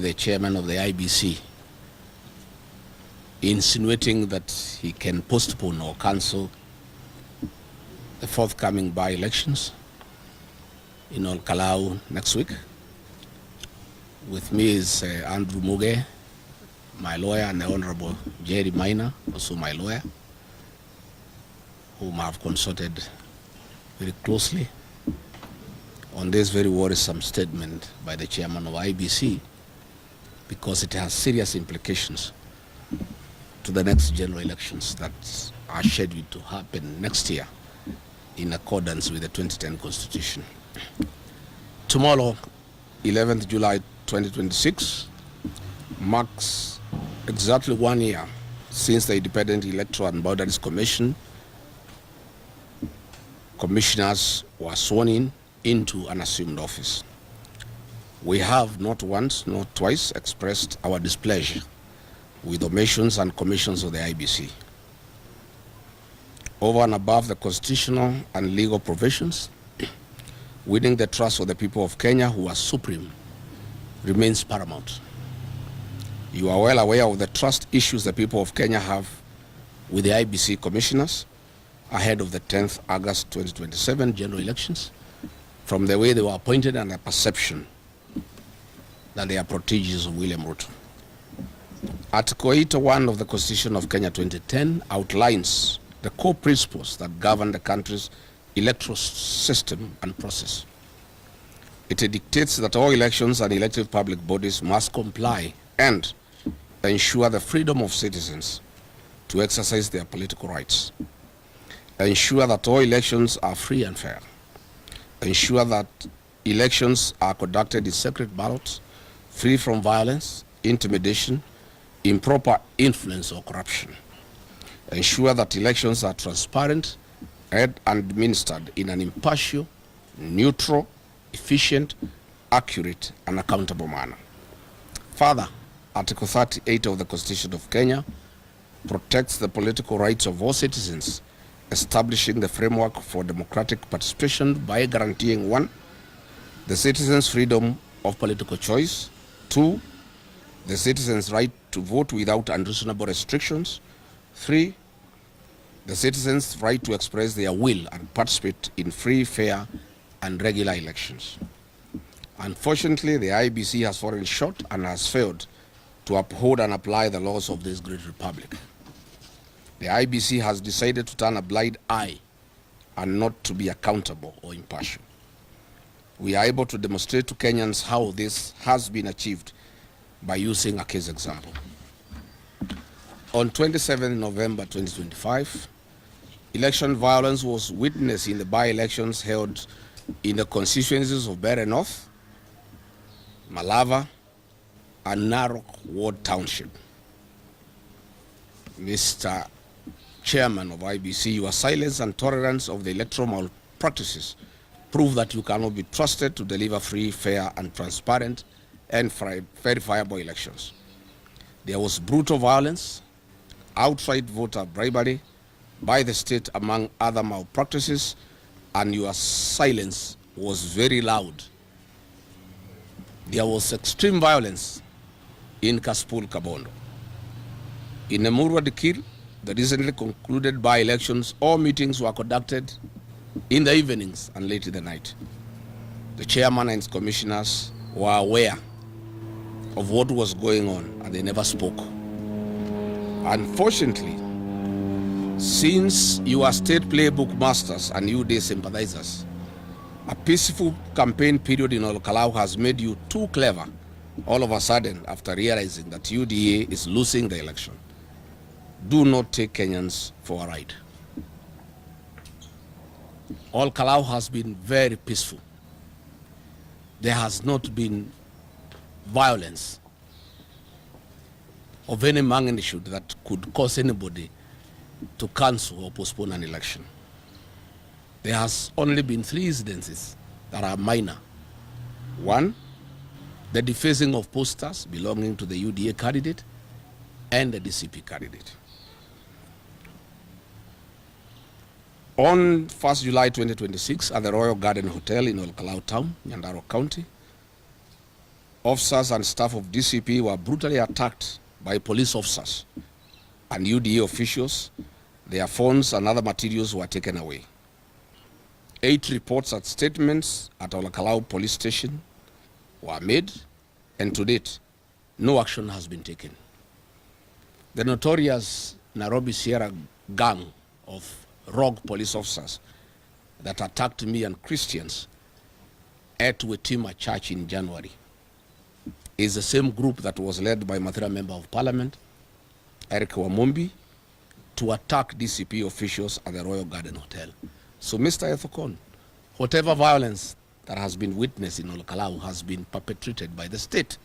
The chairman of the Iebc insinuating that he can postpone or cancel the forthcoming by-elections in Kalou next week. With me is Andrew Muge, my lawyer, and the Honorable Jerry Minor, also my lawyer, whom I have consulted very closely on this very worrisome statement by the chairman of Iebc, because it has serious implications to the next general elections that are scheduled to happen next year in accordance with the 2010 Constitution. Tomorrow, 11th July 2026, marks exactly 1 year since the Independent Electoral and Boundaries Commission commissioners were sworn into an assumed office. We have not once, not twice expressed our displeasure with omissions and commissions of the Iebc. Over and above the constitutional and legal provisions, winning the trust of the people of Kenya, who are supreme, remains paramount. You are well aware of the trust issues the people of Kenya have with the Iebc commissioners ahead of the 10th August 2027 general elections, from the way they were appointed and the perception that they are proteges of William Ruto. Article 81 of the Constitution of Kenya 2010 outlines the core principles that govern the country's electoral system and process. It dictates that all elections and elected public bodies must comply and ensure the freedom of citizens to exercise their political rights, ensure that all elections are free and fair, ensure that elections are conducted in secret ballots, free from violence, intimidation, improper influence or corruption, ensure that elections are transparent and administered in an impartial, neutral, efficient, accurate, and accountable manner. Further, Article 38 of the Constitution of Kenya protects the political rights of all citizens, establishing the framework for democratic participation by guaranteeing 1, the citizens' freedom of political choice, 2, the citizens' right to vote without unreasonable restrictions, 3, the citizens' right to express their will and participate in free, fair, and regular elections. Unfortunately, the Iebc has fallen short and has failed to uphold and apply the laws of this great republic. The Iebc has decided to turn a blind eye and not to be accountable or impartial. We are able to demonstrate to Kenyans how this has been achieved by using a case example. On 27 November 2025, election violence was witnessed in the by-elections held in the constituencies of Bere North, Malava, and Narok Ward Township. Mr. Chairman of Iebc, your silence and tolerance of the electoral malpractices prove that you cannot be trusted to deliver free, fair, and transparent and verifiable elections. There was brutal violence, outright voter bribery by the state, among other malpractices, and your silence was very loud. There was extreme violence in Kaspul Kabondo. In Emurua Dikir, the recently concluded by-elections, all meetings were conducted in the evenings and late in the night. The chairman and his commissioners were aware of what was going on and they never spoke. Unfortunately, since you are state playbook masters and UDA sympathizers, a peaceful campaign period in Kalou has made you too clever all of a sudden after realizing that UDA is losing the election. Do not take Kenyans for a ride. All Kalou has been very peaceful. There has not been violence of any magnitude that could cause anybody to cancel or postpone an election. There has only been 3 incidences that are minor. 1, the defacing of posters belonging to the UDA candidate and the DCP candidate. On 1st July 2026, at the Royal Garden Hotel in Kalou Town, Nyandarua County, officers and staff of DCP were brutally attacked by police officers and UDA officials. Their phones and other materials were taken away. 8 reports and statements at Kalou police station were made, and to date, no action has been taken. The notorious Nairobi Sierra gang of rogue police officers that attacked me and Christians at Wetima Church in January is the same group that was led by Mathira Member of Parliament, Eric Wamumbi, to attack DCP officials at the Royal Garden Hotel. So, Mr. Ethekon, whatever violence that has been witnessed in Kalou has been perpetrated by the state.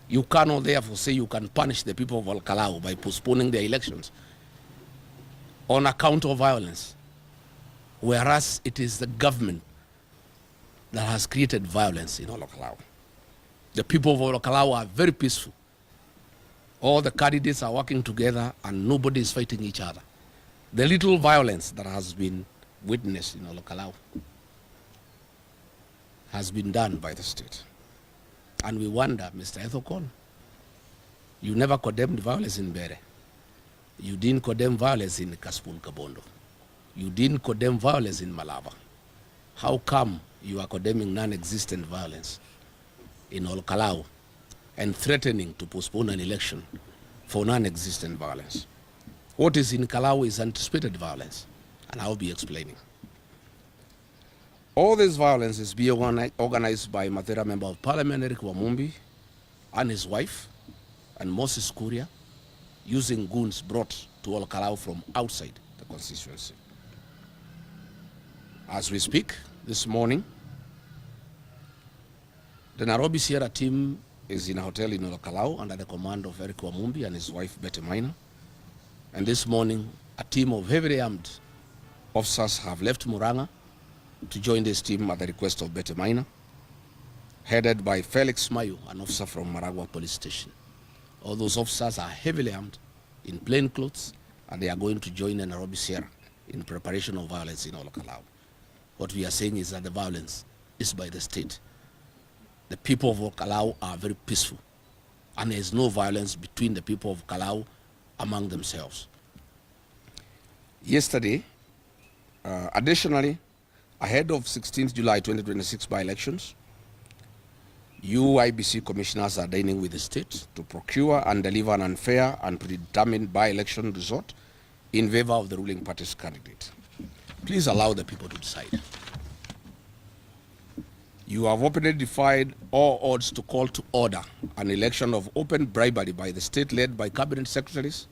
You cannot therefore say you can punish the people of Kalou by postponing their elections on account of violence, whereas it is the government that has created violence in Kalou. The people of Kalou are very peaceful. All the candidates are working together and nobody is fighting each other. The little violence that has been witnessed in Kalou has been done by the state. And we wonder, Mr. Ethekon, you never condemned violence in Bere. You didn't condemn violence in Kaspul Kabondo. You didn't condemn violence in Malaba. How come you are condemning non-existent violence in Kalou and threatening to postpone an election for non-existent violence? What is in Kalou is anticipated violence, and I'll be explaining. All this violence is being organized by Mathira Member of Parliament, Eric Wamumbi, and his wife, and Moses Kuria, using goons brought to Kalou from outside the constituency. As we speak, this morning, the Nairobi Sierra team is in a hotel in Kalou under the command of Eric Wamumbi and his wife, Betty Maina. And this morning, a team of heavily armed officers have left Muranga to join this team at the request of Betty Maina, headed by Felix Mayu, an officer from Maragua Police Station. All those officers are heavily armed in plain clothes, and they are going to join the Nairobi Sierra in preparation of violence in Kalou. What we are saying is that the violence is by the state. The people of Kalou are very peaceful, and there is no violence between the people of Kalou among themselves. Yesterday, additionally, ahead of 16th July 2026 by-elections, Iebc commissioners are dining with the state to procure and deliver an unfair and predetermined by-election result in favor of the ruling party's candidate. Please allow the people to decide. You have openly defied all odds to call to order an election of open bribery by the state led by cabinet secretaries,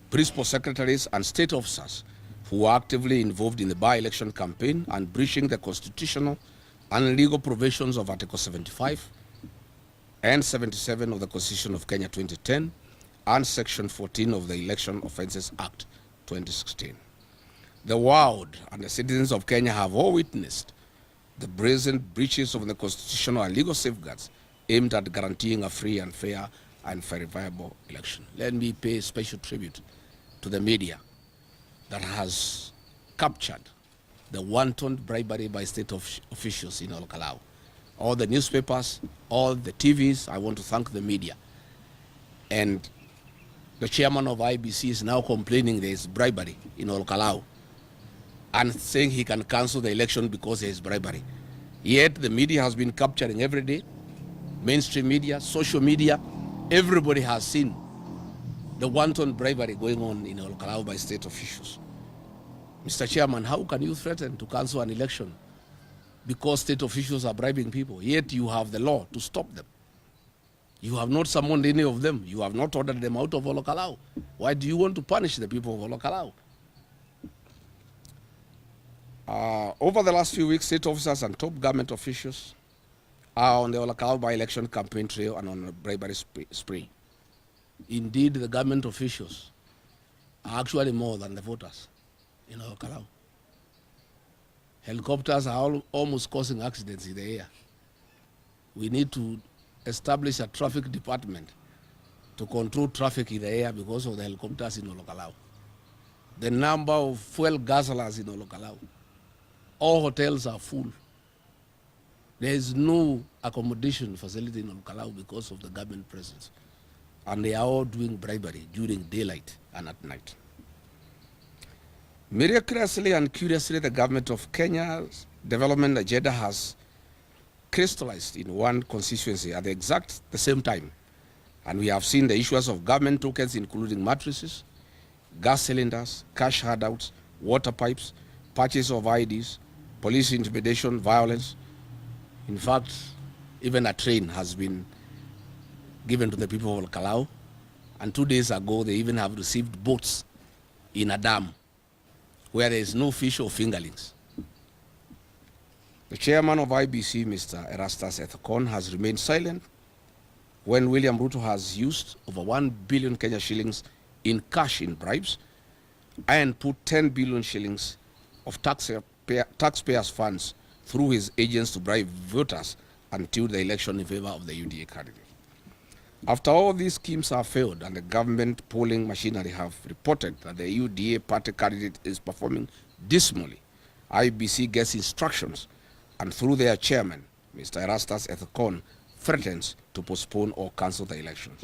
principal secretaries, and state officers who are actively involved in the by-election campaign and breaching the constitutional and legal provisions of Article 75 and 77 of the Constitution of Kenya 2010 and Section 14 of the Election Offences Act 2016. The world and the citizens of Kenya have all witnessed the brazen breaches of the constitutional and legal safeguards aimed at guaranteeing a free and fair and verifiable election. Let me pay special tribute to the media that has captured the wanton bribery by state officials in Kalou. All the newspapers, all the TVs, I want to thank the media. And the chairman of Iebc is now complaining there is bribery in Kalou and saying he can cancel the election because there is bribery. Yet the media has been capturing every day, mainstream media, social media, everybody has seen the wanton bribery going on in Kalou by state officials. Mr. Chairman, how can you threaten to cancel an election because state officials are bribing people, yet you have the law to stop them? You have not summoned any of them. You have not ordered them out of Kalou. Why do you want to punish the people of Kalou? Over the last few weeks, state officers and top government officials are on the Kalou by-election campaign trail and on a bribery spree. Indeed, the government officials are actually more than the voters in Kalou. Helicopters are almost causing accidents in the air. We need to establish a traffic department to control traffic in the air because of the helicopters in Kalou. The number of fuel guzzlers in Kalou. All hotels are full. There is no accommodation facility in Kalou because of the government presence. And they are all doing bribery during daylight and at night. Miraculously and curiously, the government of Kenya's development agenda has crystallized in one constituency at the same time. And we have seen the issues of government tokens, including mattresses, gas cylinders, cash handouts, water pipes, purchase of IDs, police intimidation, violence. In fact, even a train has been given to the people of Kalou, and 2 days ago they even have received boats in a dam where there is no fish or fingerlings. The chairman of Iebc, Mr. Ethekon, has remained silent when William Ruto has used over 1 billion Kenya shillings in cash in bribes and put 10 billion shillings of taxpayers' funds through his agents to bribe voters until the election in favor of the UDA candidate. After all these schemes have failed and the government polling machinery have reported that the UDA party candidate is performing dismally, Iebc gets instructions and through their chairman, Mr. Ethekon, threatens to postpone or cancel the elections.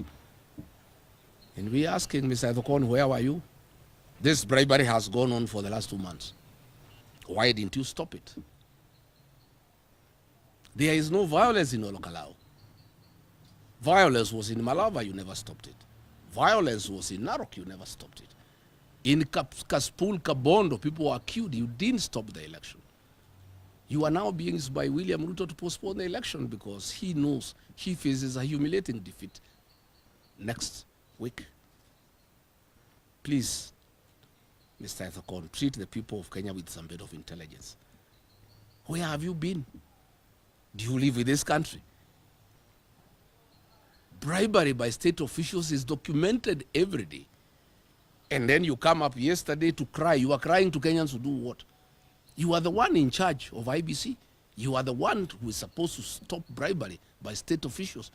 And we are asking Mr. Ethekon, where were you? This bribery has gone on for the last 2 months. Why didn't you stop it? There is no violence in Kalou. Violence was in Malava, you never stopped it. Violence was in Narok, you never stopped it. In Kaspul, Kabondo, people were killed, you didn't stop the election. You are now being used by William Ruto to postpone the election because he knows he faces a humiliating defeat next week. Please, Mr. Ethekon, treat the people of Kenya with some bit of intelligence. Where have you been? Do you live in this country? Bribery by state officials is documented every day. And then you come up yesterday to cry. You are crying to Kenyans to do what? You are the one in charge of Iebc. You are the one who is supposed to stop bribery by state officials.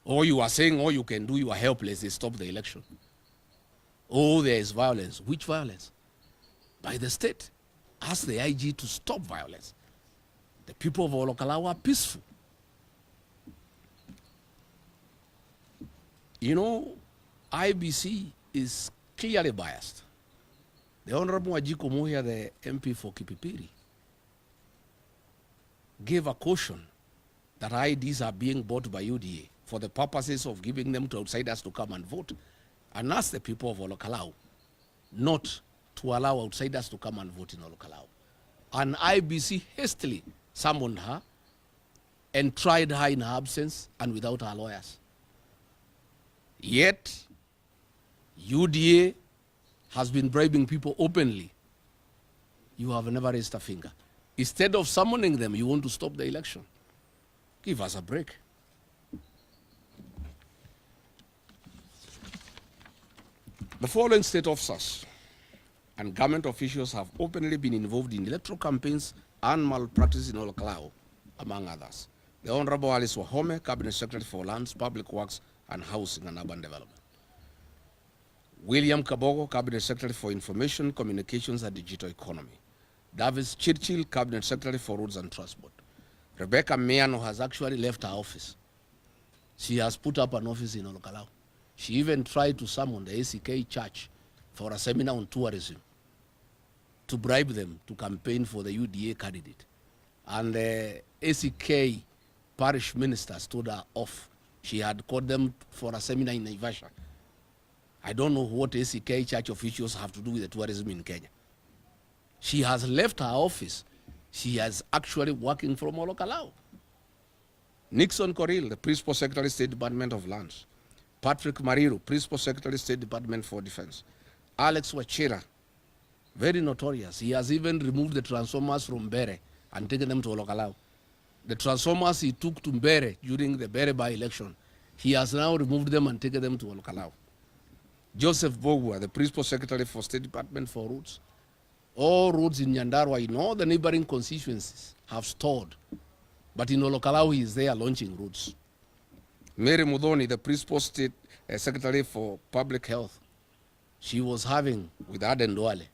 Or you are saying all you can do, you are helpless, they stop the election. Oh, there is violence. Which violence? By the state. Ask the IG to stop violence. The people of Kalou are peaceful. You know, Iebc is clearly biased. The Honorable Wajiko Muhia, the MP for Kipipiri, gave a caution that IDs are being bought by UDA for the purposes of giving them to outsiders to come and vote, and asked the people of Kalou not to allow outsiders to come and vote in Kalou. And Iebc hastily summoned her and tried her in her absence and without her lawyers. Yet, UDA has been bribing people openly. You have never raised a finger. Instead of summoning them, you want to stop the election. Give us a break. The following state officers and government officials have openly been involved in electoral campaigns and malpractice in Kalou, among others. The Honorable Alice Wahome, Cabinet Secretary for Lands, Public Works and Housing and Urban Development. William Kabogo, Cabinet Secretary for Information, Communications and Digital Economy. Davis Chirchil, Cabinet Secretary for Roads and Transport. Rebecca Miano has actually left her office. She has put up an office in Kalou. She even tried to summon the ACK Church for a seminar on tourism to bribe them to campaign for the UDA candidate. And the ACK parish minister stood her off. She had called them for a seminar in Naivasha. I don't know what ACK church officials have to do with the tourism in Kenya. She has left her office. She is actually working from Kalou. Nixon Coril, the Principal Secretary, State Department of Lands. Patrick Mariru, Principal Secretary, State Department for Defense. Alex Wachira, very notorious. He has even removed the transformers from Mbere and taken them to Kalou. The transformers he took to Mbere during the Mbere by-election, he has now removed them and taken them to Kalou. Joseph Bogwa, the Principal Secretary for State Department for Roads. All roads in Nyandarua, in all the neighboring constituencies, have stalled. But in Kalou, he is there launching roads. Mary Mudhoni, the Principal State Secretary for Public Health, she was having, with Aden Duale,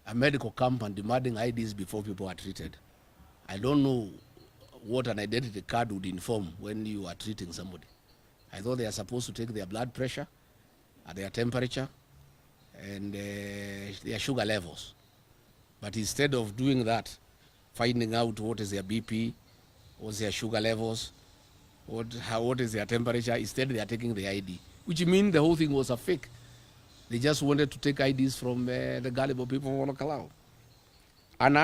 a medical camp and demanding IDs before people are treated. I don't know what an identity card would inform when you are treating somebody. I thought they are supposed to take their blood pressure, their temperature, and their sugar levels. But instead of doing that, finding out what is their BP, what's their sugar levels, what is their temperature, instead they are taking the ID, which means the whole thing was a fake. They just wanted to take IDs from the gullible people from Kalou.